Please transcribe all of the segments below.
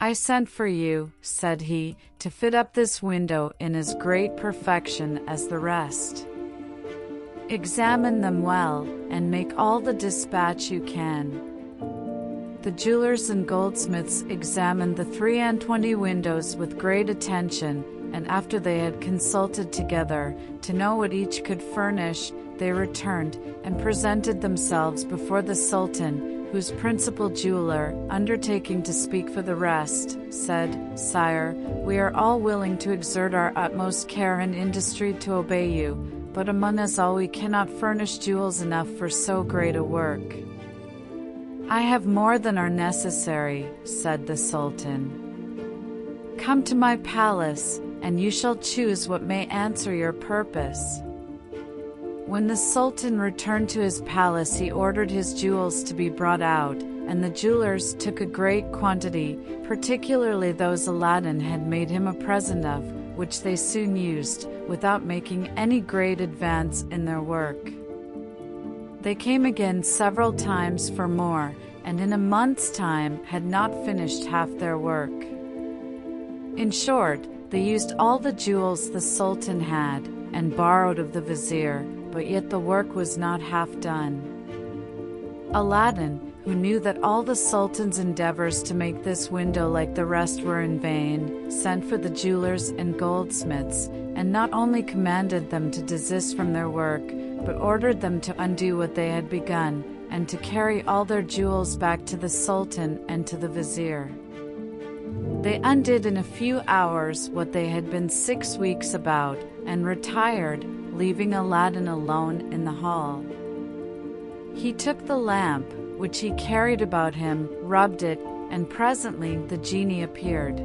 "I sent for you," said he, "to fit up this window in as great perfection as the rest. Examine them well, and make all the dispatch you can." The jewelers and goldsmiths examined the 23 windows with great attention, and after they had consulted together to know what each could furnish, they returned and presented themselves before the Sultan, whose principal jeweler, undertaking to speak for the rest, said, "Sire, we are all willing to exert our utmost care and industry to obey you, but among us all we cannot furnish jewels enough for so great a work." "I have more than are necessary," said the Sultan. "Come to my palace, and you shall choose what may answer your purpose." When the Sultan returned to his palace, he ordered his jewels to be brought out, and the jewelers took a great quantity, particularly those Aladdin had made him a present of, which they soon used, without making any great advance in their work. They came again several times for more, and in a month's time had not finished half their work. In short, they used all the jewels the Sultan had, and borrowed of the vizier, but yet the work was not half done. Aladdin, who knew that all the Sultan's endeavors to make this window like the rest were in vain, sent for the jewelers and goldsmiths, and not only commanded them to desist from their work, but ordered them to undo what they had begun, and to carry all their jewels back to the Sultan and to the vizier. They undid in a few hours what they had been 6 weeks about, and retired, leaving Aladdin alone in the hall. He took the lamp, which he carried about him, rubbed it, and presently the genie appeared.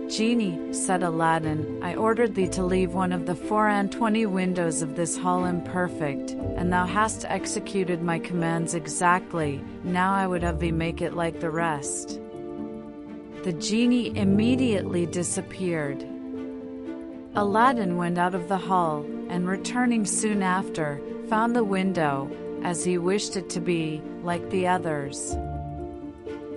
"Genie," said Aladdin, "I ordered thee to leave one of the 24 windows of this hall imperfect, and thou hast executed my commands exactly. Now I would have thee make it like the rest." The genie immediately disappeared. Aladdin went out of the hall, and returning soon after, found the window, as he wished it to be, like the others.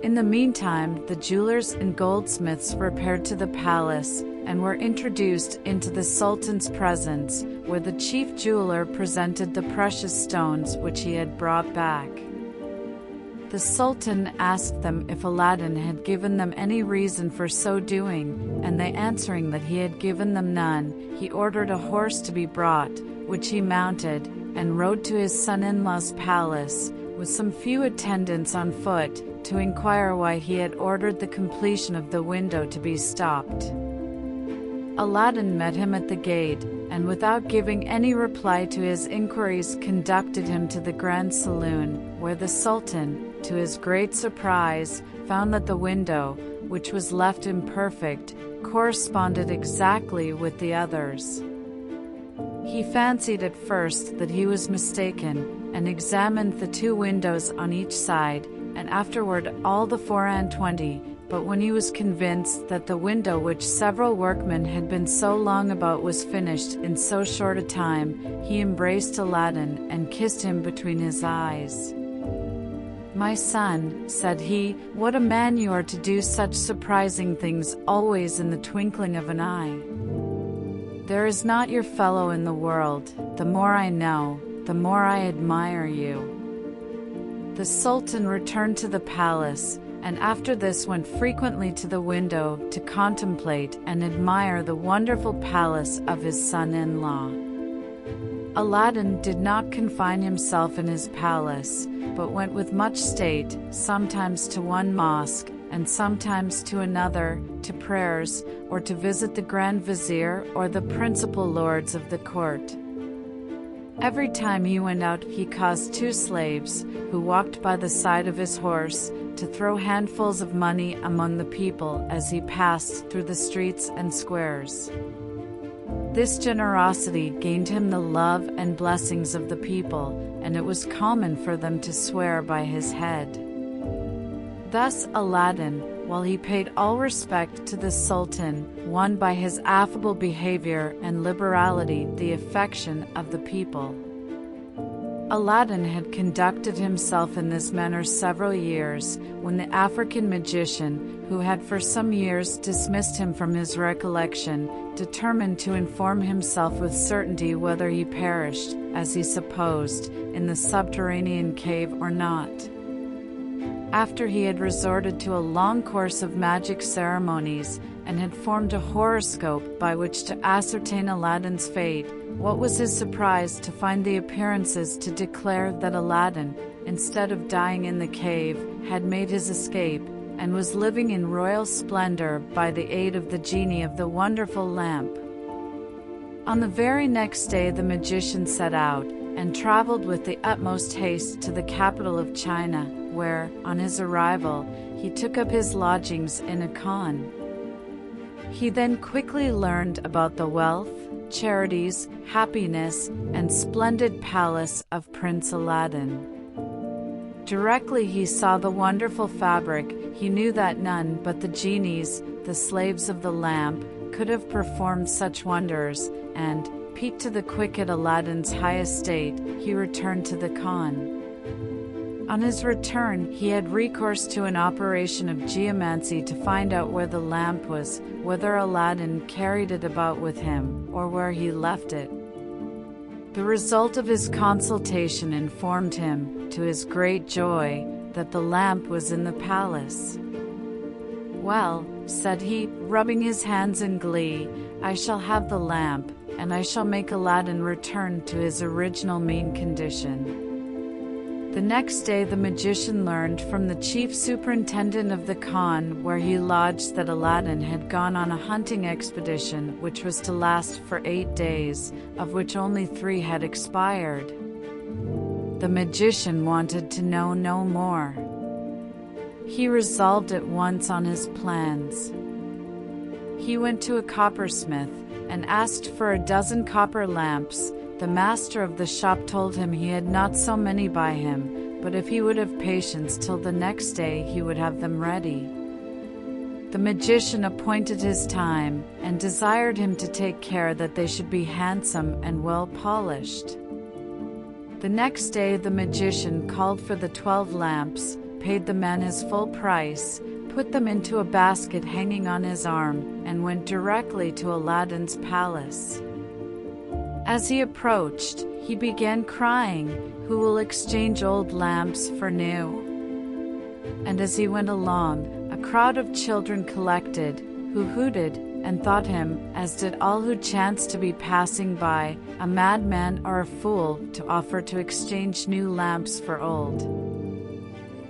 In the meantime, the jewelers and goldsmiths repaired to the palace, and were introduced into the Sultan's presence, where the chief jeweler presented the precious stones which he had brought back. The Sultan asked them if Aladdin had given them any reason for so doing, and they answering that he had given them none, he ordered a horse to be brought, which he mounted, and rode to his son-in-law's palace, with some few attendants on foot, to inquire why he had ordered the completion of the window to be stopped. Aladdin met him at the gate, and without giving any reply to his inquiries conducted him to the grand saloon, where the Sultan, to his great surprise, found that the window, which was left imperfect, corresponded exactly with the others. He fancied at first that he was mistaken, and examined the 2 windows on each side, and afterward all the 24, but when he was convinced that the window which several workmen had been so long about was finished in so short a time, he embraced Aladdin and kissed him between his eyes. "My son," said he, "what a man you are to do such surprising things always in the twinkling of an eye. There is not your fellow in the world. The more I know, the more I admire you." The Sultan returned to the palace, and after this went frequently to the window to contemplate and admire the wonderful palace of his son-in-law. Aladdin did not confine himself in his palace, but went with much state, sometimes to one mosque, and sometimes to another, to prayers, or to visit the Grand Vizier or the principal lords of the court. Every time he went out, he caused 2 slaves, who walked by the side of his horse, to throw handfuls of money among the people as he passed through the streets and squares. This generosity gained him the love and blessings of the people, and it was common for them to swear by his head. Thus Aladdin, while he paid all respect to the Sultan, won by his affable behavior and liberality the affection of the people. Aladdin had conducted himself in this manner several years, when the African magician, who had for some years dismissed him from his recollection, determined to inform himself with certainty whether he perished, as he supposed, in the subterranean cave or not. After he had resorted to a long course of magic ceremonies, and had formed a horoscope by which to ascertain Aladdin's fate, what was his surprise to find the appearances to declare that Aladdin, instead of dying in the cave, had made his escape, and was living in royal splendor by the aid of the genie of the wonderful lamp. On the very next day the magician set out, and traveled with the utmost haste to the capital of China, where, on his arrival, he took up his lodgings in a khan. He then quickly learned about the wealth, charities, happiness, and splendid palace of Prince Aladdin. Directly he saw the wonderful fabric, he knew that none but the genies, the slaves of the lamp, could have performed such wonders, and, piqued to the quick at Aladdin's high estate, he returned to the khan. On his return, he had recourse to an operation of geomancy to find out where the lamp was, whether Aladdin carried it about with him, or where he left it. The result of his consultation informed him, to his great joy, that the lamp was in the palace. "Well," said he, rubbing his hands in glee, "I shall have the lamp, and I shall make Aladdin return to his original mean condition." The next day the magician learned from the chief superintendent of the khan where he lodged that Aladdin had gone on a hunting expedition which was to last for 8 days, of which only 3 had expired. The magician wanted to know no more. He resolved at once on his plans. He went to a coppersmith, and asked for a dozen copper lamps. The master of the shop told him he had not so many by him, but if he would have patience till the next day he would have them ready. The magician appointed his time, and desired him to take care that they should be handsome and well polished. The next day the magician called for the 12 lamps, paid the man his full price, put them into a basket hanging on his arm, and went directly to Aladdin's palace. As he approached, he began crying, "Who will exchange old lamps for new?" And as he went along, a crowd of children collected, who hooted, and thought him, as did all who chanced to be passing by, a madman or a fool to offer to exchange new lamps for old.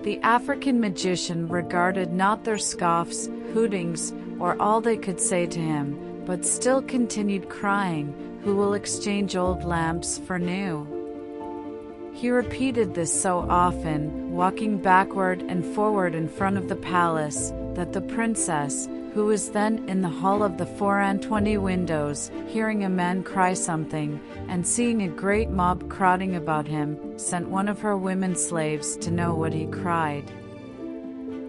The African magician regarded not their scoffs, hootings, or all they could say to him, but still continued crying, "Who will exchange old lamps for new?" He repeated this so often, walking backward and forward in front of the palace, that the princess, who was then in the hall of the 24 windows, hearing a man cry something, and seeing a great mob crowding about him, sent one of her women slaves to know what he cried.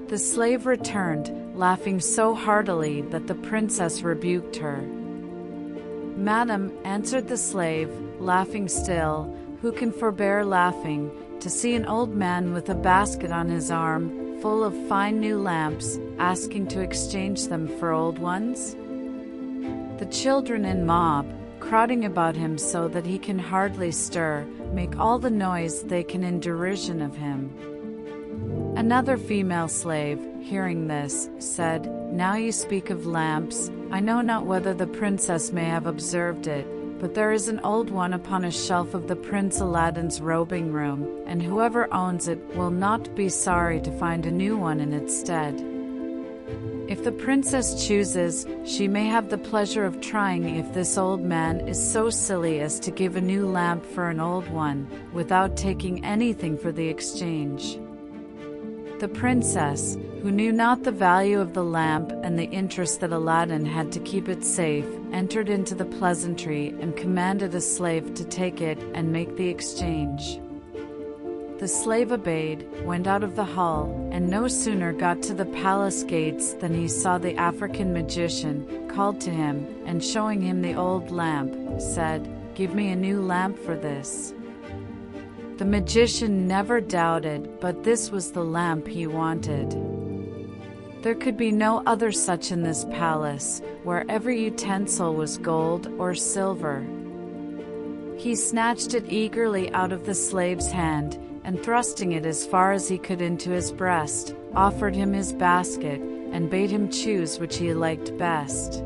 The slave returned, laughing so heartily that the princess rebuked her. "Madam," answered the slave, laughing still, "who can forbear laughing, to see an old man with a basket on his arm, full of fine new lamps, asking to exchange them for old ones?" The children in mob, crowding about him so that he can hardly stir, make all the noise they can in derision of him. Another female slave, hearing this, said, "Now you speak of lamps, I know not whether the princess may have observed it, but there is an old one upon a shelf of the Prince Aladdin's robing room, and whoever owns it will not be sorry to find a new one in its stead. If the princess chooses, she may have the pleasure of trying if this old man is so silly as to give a new lamp for an old one, without taking anything for the exchange." The princess, who knew not the value of the lamp and the interest that Aladdin had to keep it safe, entered into the pleasantry and commanded a slave to take it and make the exchange. The slave obeyed, went out of the hall, and no sooner got to the palace gates than he saw the African magician, called to him, and showing him the old lamp, said, "Give me a new lamp for this." The magician never doubted, but this was the lamp he wanted. There could be no other such in this palace, where every utensil was gold or silver. He snatched it eagerly out of the slave's hand, and thrusting it as far as he could into his breast, offered him his basket, and bade him choose which he liked best.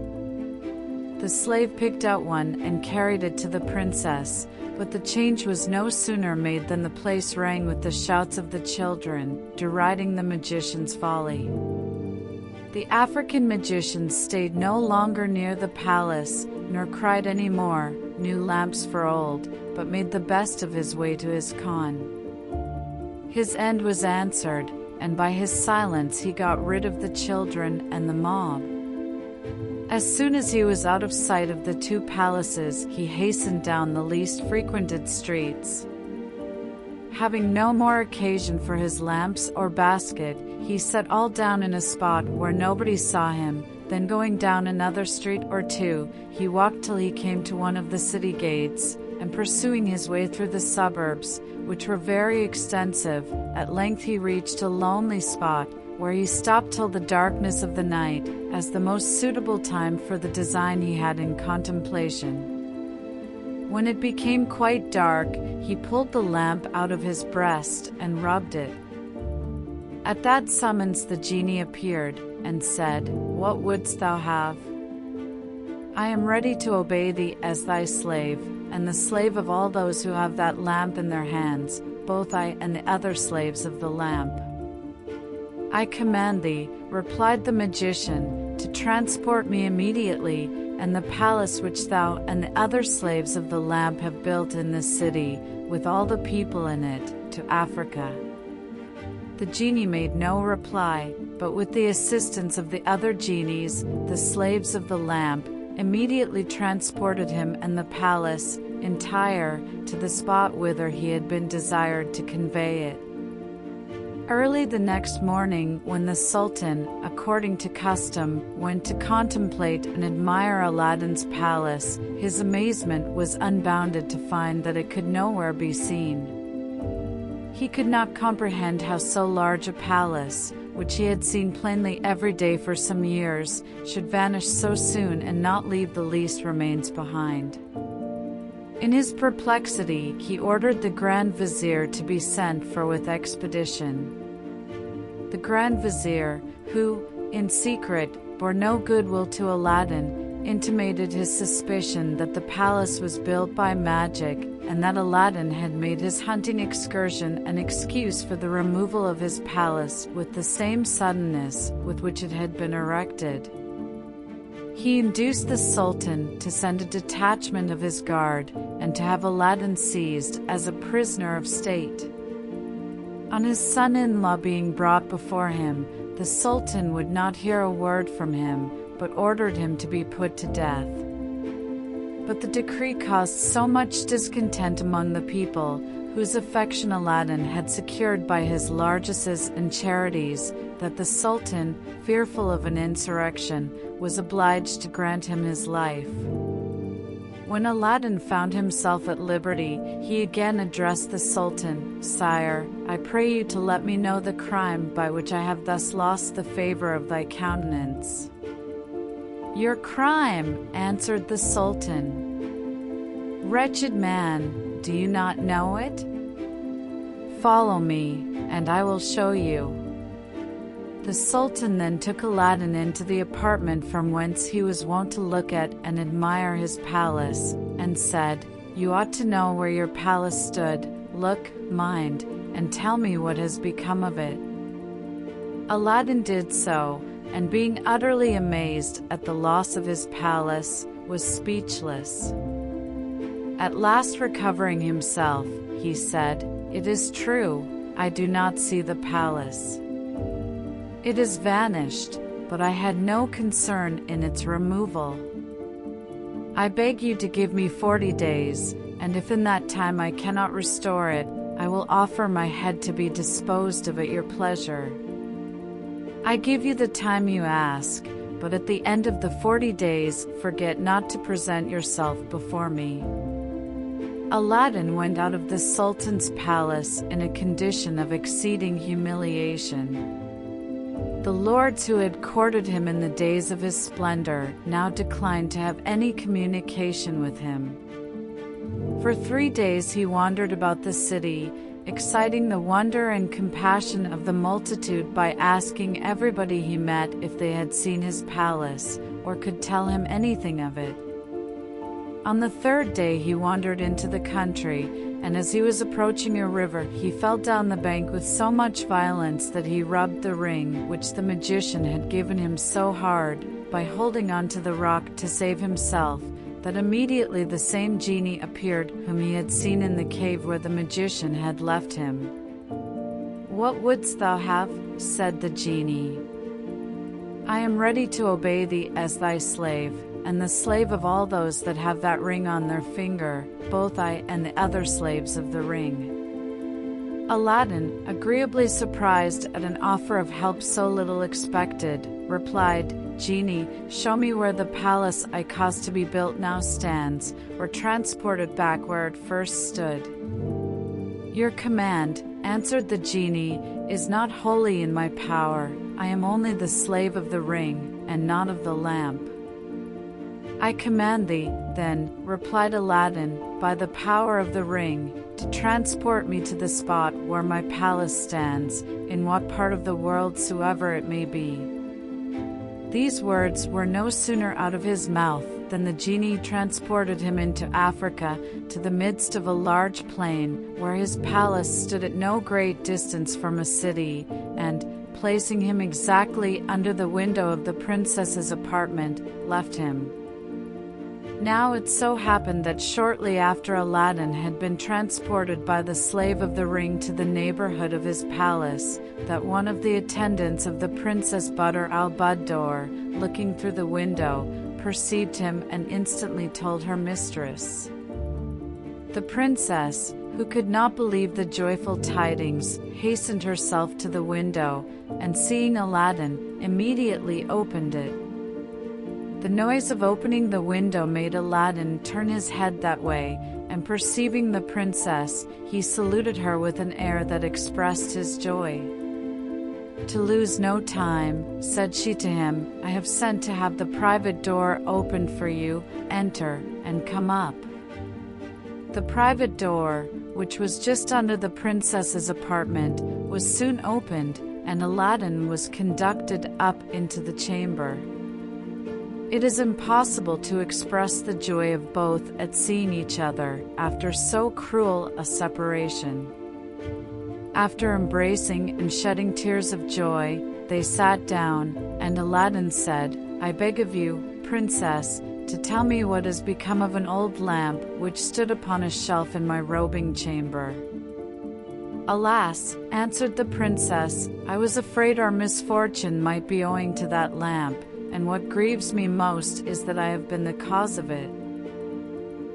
The slave picked out one and carried it to the princess, but the change was no sooner made than the place rang with the shouts of the children, deriding the magician's folly. The African magician stayed no longer near the palace, nor cried any more, "New lamps for old," but made the best of his way to his khan. His end was answered, and by his silence he got rid of the children and the mob. As soon as he was out of sight of the two palaces, he hastened down the least frequented streets. Having no more occasion for his lamps or basket, he set all down in a spot where nobody saw him. Then going down another street or two, he walked till he came to one of the city gates, and pursuing his way through the suburbs, which were very extensive, at length he reached a lonely spot, where he stopped till the darkness of the night, as the most suitable time for the design he had in contemplation. When it became quite dark, he pulled the lamp out of his breast and rubbed it. At that summons the genie appeared, and said, "What wouldst thou have?" "I am ready to obey thee as thy slave, and the slave of all those who have that lamp in their hands, both I and the other slaves of the lamp." "I command thee," replied the magician, "to transport me immediately, and the palace which thou and the other slaves of the lamp have built in this city, with all the people in it, to Africa." The genie made no reply, but with the assistance of the other genies, the slaves of the lamp, immediately transported him and the palace, entire, to the spot whither he had been desired to convey it. Early the next morning, when the Sultan, according to custom, went to contemplate and admire Aladdin's palace, his amazement was unbounded to find that it could nowhere be seen. He could not comprehend how so large a palace, which he had seen plainly every day for some years, should vanish so soon and not leave the least remains behind. In his perplexity, he ordered the Grand Vizier to be sent for with expedition. The Grand Vizier, who, in secret, bore no goodwill to Aladdin, intimated his suspicion that the palace was built by magic, and that Aladdin had made his hunting excursion an excuse for the removal of his palace with the same suddenness with which it had been erected. He induced the Sultan to send a detachment of his guard, and to have Aladdin seized as a prisoner of state. On his son-in-law being brought before him, the Sultan would not hear a word from him, but ordered him to be put to death. But the decree caused so much discontent among the people, whose affection Aladdin had secured by his largesses and charities, that the Sultan, fearful of an insurrection, was obliged to grant him his life. When Aladdin found himself at liberty, he again addressed the Sultan, "Sire, I pray you to let me know the crime by which I have thus lost the favor of thy countenance." "Your crime," answered the Sultan. "Wretched man, do you not know it? Follow me, and I will show you." The Sultan then took Aladdin into the apartment from whence he was wont to look at and admire his palace, and said, "You ought to know where your palace stood. Look, mind, and tell me what has become of it." Aladdin did so, and being utterly amazed at the loss of his palace, was speechless. At last recovering himself, he said, "It is true, I do not see the palace. It is vanished, but I had no concern in its removal. I beg you to give me 40 days, and if in that time I cannot restore it, I will offer my head to be disposed of at your pleasure. I give you the time you ask, but at the end of the 40 days, forget not to present yourself before me." Aladdin went out of the Sultan's palace in a condition of exceeding humiliation. The lords who had courted him in the days of his splendor now declined to have any communication with him. For 3 days he wandered about the city, exciting the wonder and compassion of the multitude by asking everybody he met if they had seen his palace, or could tell him anything of it. On the 3rd day he wandered into the country, and as he was approaching a river, he fell down the bank with so much violence that he rubbed the ring which the magician had given him so hard, by holding on to the rock to save himself, that immediately the same genie appeared whom he had seen in the cave where the magician had left him. "What wouldst thou have?" said the genie. "I am ready to obey thee as thy slave, and the slave of all those that have that ring on their finger, both I and the other slaves of the ring." Aladdin, agreeably surprised at an offer of help so little expected, replied, "Genie, show me where the palace I caused to be built now stands, or transport it back where it first stood." "Your command," answered the genie, "is not wholly in my power. I am only the slave of the ring, and not of the lamp." "I command thee, then," replied Aladdin, "by the power of the ring, to transport me to the spot where my palace stands, in what part of the world soever it may be." These words were no sooner out of his mouth than the genie transported him into Africa, to the midst of a large plain, where his palace stood at no great distance from a city, and, placing him exactly under the window of the princess's apartment, left him. Now it so happened that shortly after Aladdin had been transported by the slave of the ring to the neighborhood of his palace, that one of the attendants of the Princess Badr al-Budur, looking through the window, perceived him and instantly told her mistress. The princess, who could not believe the joyful tidings, hastened herself to the window, and seeing Aladdin, immediately opened it. The noise of opening the window made Aladdin turn his head that way, and perceiving the princess, he saluted her with an air that expressed his joy. "To lose no time," said she to him, "I have sent to have the private door opened for you. Enter, and come up." The private door, which was just under the princess's apartment, was soon opened, and Aladdin was conducted up into the chamber. It is impossible to express the joy of both at seeing each other after so cruel a separation. After embracing and shedding tears of joy, they sat down, and Aladdin said, "I beg of you, princess, to tell me what has become of an old lamp which stood upon a shelf in my robing chamber." "Alas," answered the princess, "I was afraid our misfortune might be owing to that lamp, and what grieves me most is that I have been the cause of it.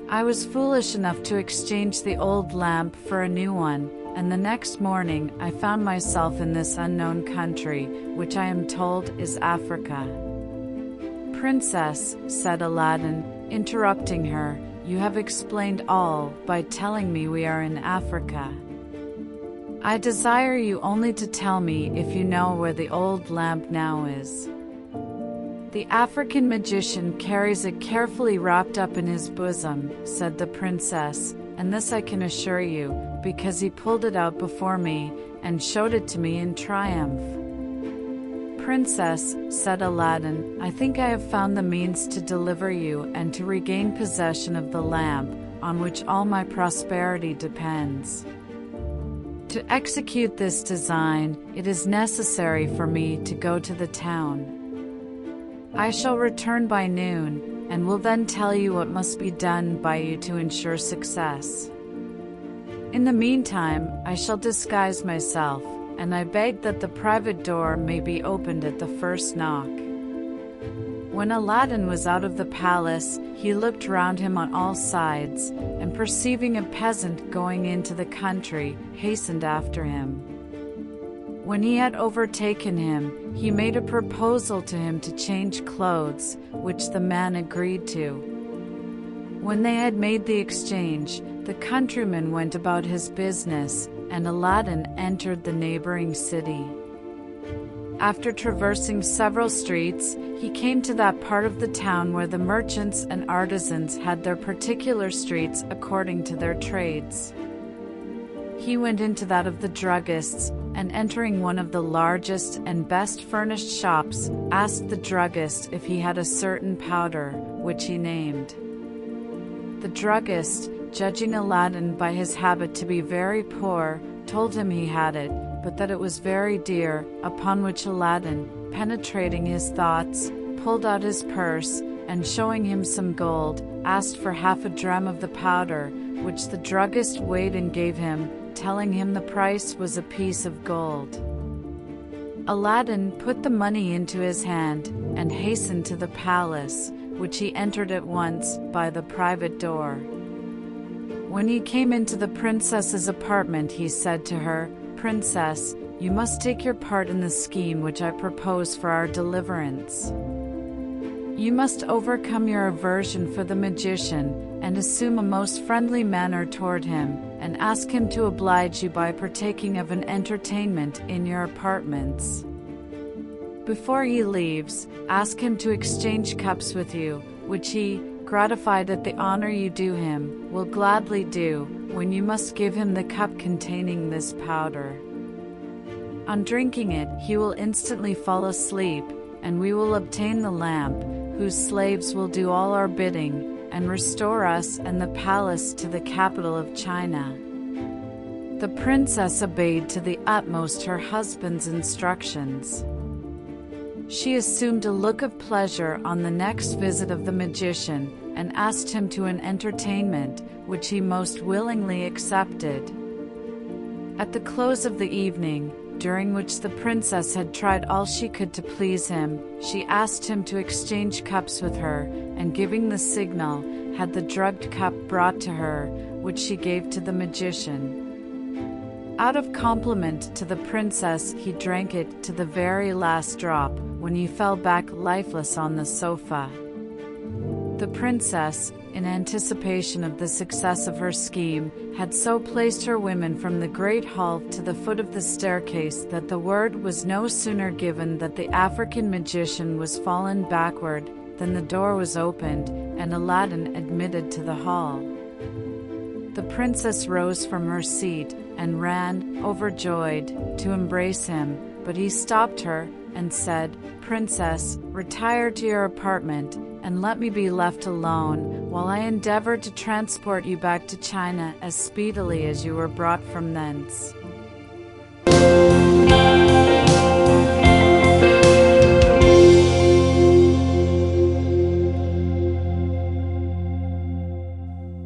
I was foolish enough to exchange the old lamp for a new one, and the next morning I found myself in this unknown country, which I am told is Africa." "Princess," said Aladdin, interrupting her, "you have explained all by telling me we are in Africa. I desire you only to tell me if you know where the old lamp now is." "The African magician carries it carefully wrapped up in his bosom," said the princess, "and this I can assure you, because he pulled it out before me, and showed it to me in triumph." "Princess," said Aladdin, "I think I have found the means to deliver you and to regain possession of the lamp, on which all my prosperity depends. To execute this design, it is necessary for me to go to the town. I shall return by noon, and will then tell you what must be done by you to ensure success. In the meantime, I shall disguise myself, and I beg that the private door may be opened at the first knock." When Aladdin was out of the palace, he looked round him on all sides, and perceiving a peasant going into the country, hastened after him. When he had overtaken him, he made a proposal to him to change clothes, which the man agreed to. When they had made the exchange, The countryman went about his business, and Aladdin entered the neighboring city. After traversing several streets, he came to that part of the town where the merchants and artisans had their particular streets according to their trades. He went into that of the druggists, and entering one of the largest and best furnished shops, asked the druggist if he had a certain powder, which he named. The druggist, judging Aladdin by his habit to be very poor, told him he had it, but that it was very dear, upon which Aladdin, penetrating his thoughts, pulled out his purse, and showing him some gold, asked for half a dram of the powder, which the druggist weighed and gave him, telling him the price was a piece of gold. Aladdin put the money into his hand, and hastened to the palace, which he entered at once by the private door. When he came into the princess's apartment, he said to her, "Princess, you must take your part in the scheme which I propose for our deliverance. You must overcome your aversion for the magician, and assume a most friendly manner toward him, and ask him to oblige you by partaking of an entertainment in your apartments. Before he leaves, ask him to exchange cups with you, which he, gratified at the honor you do him, will gladly do, when you must give him the cup containing this powder. On drinking it, he will instantly fall asleep, and we will obtain the lamp, whose slaves will do all our bidding, and restore us and the palace to the capital of China." The princess obeyed to the utmost her husband's instructions. She assumed a look of pleasure on the next visit of the magician, and asked him to an entertainment, which he most willingly accepted. At the close of the evening, during which the princess had tried all she could to please him, she asked him to exchange cups with her, and giving the signal, had the drugged cup brought to her, which she gave to the magician. Out of compliment to the princess, he drank it to the very last drop, when he fell back lifeless on the sofa. The princess, in anticipation of the success of her scheme, had so placed her women from the great hall to the foot of the staircase that the word was no sooner given that the African magician was fallen backward than the door was opened, and Aladdin admitted to the hall. The princess rose from her seat, and ran, overjoyed, to embrace him, but he stopped her, and said, "Princess, retire to your apartment, and let me be left alone, while I endeavor to transport you back to China as speedily as you were brought from thence."